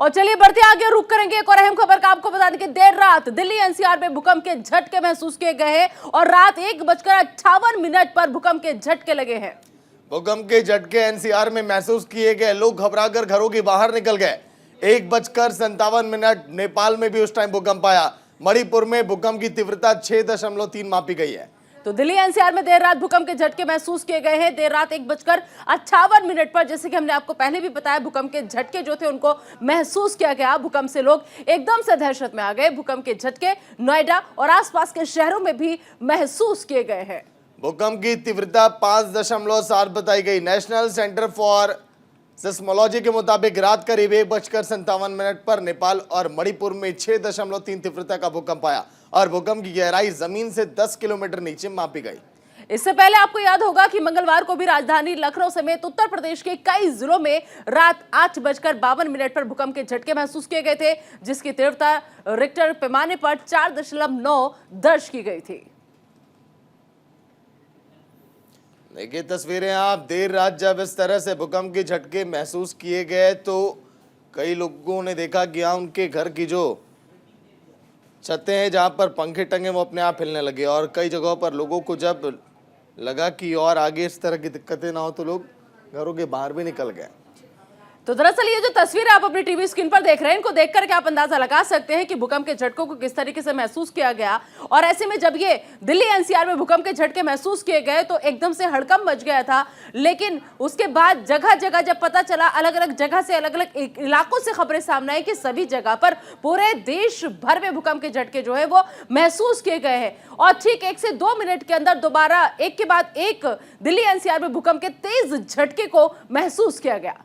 और चलिए बढ़ते आगे, रुक करेंगे एक और अहम खबर का। आपको बता दें कि देर रात दिल्ली एनसीआर में भूकंप के झटके महसूस किए गए हैं और रात 1:58 पर भूकंप के झटके लगे हैं। भूकंप के झटके एनसीआर में महसूस किए गए, लोग घबराकर घरों के बाहर निकल गए। 1:57 नेपाल में भी उस टाइम भूकंप आया। मणिपुर में भूकंप की तीव्रता 6.3 मापी गई है। तो दिल्ली एनसीआर में देर रात भूकंप के झटके महसूस किए गए हैं। देर रात 1:58 पर, जैसे कि हमने आपको पहले भी बताया, भूकंप के झटके जो थे उनको महसूस किया गया। भूकंप से लोग एकदम से दहशत में आ गए। भूकंप के झटके नोएडा और आसपास के शहरों में भी महसूस किए गए हैं। भूकंप की तीव्रता 5.7 बताई गई। नेशनल सेंटर फॉर सिस्मोलॉजी के मुताबिक रात करीब 1:57 पर नेपाल और मणिपुर में 6.3 तीव्रता का भूकंप आया और भूकंप की गहराई जमीन से 10 किलोमीटर नीचे मापी गई। इससे पहले आपको याद होगा कि मंगलवार को भी राजधानी लखनऊ समेत उत्तर प्रदेश के कई जिलों में रात 8:52 पर भूकंप के झटके महसूस किए गए थे, जिसकी तीव्रता रिक्टर पैमाने पर 4.9 दर्ज की गई थी। देखिए तस्वीरें आप। देर रात जब इस तरह से भूकंप के झटके महसूस किए गए तो कई लोगों ने देखा कि यहाँ उनके घर की जो छतें हैं, जहाँ पर पंखे टंगे, वो अपने आप हिलने लगे और कई जगहों पर लोगों को जब लगा कि और आगे इस तरह की दिक्कतें ना हो तो लोग घरों के बाहर भी निकल गए। तो दरअसल ये जो तस्वीर आप अपनी टीवी स्क्रीन पर देख रहे हैं, इनको देखकर के आप अंदाजा लगा सकते हैं कि भूकंप के झटकों को किस तरीके से महसूस किया गया। और ऐसे में जब ये दिल्ली एनसीआर में भूकंप के झटके महसूस किए गए तो एकदम से हड़कंप मच गया था। लेकिन उसके बाद जगह जगह जब पता चला, अलग अलग जगह से, अलग अलग इलाकों से खबरें सामने आई कि सभी जगह पर पूरे देश भर में भूकंप के झटके जो है वो महसूस किए गए हैं। और ठीक 1 से 2 मिनट के अंदर दोबारा एक के बाद एक दिल्ली एनसीआर में भूकंप के तेज झटके को महसूस किया गया।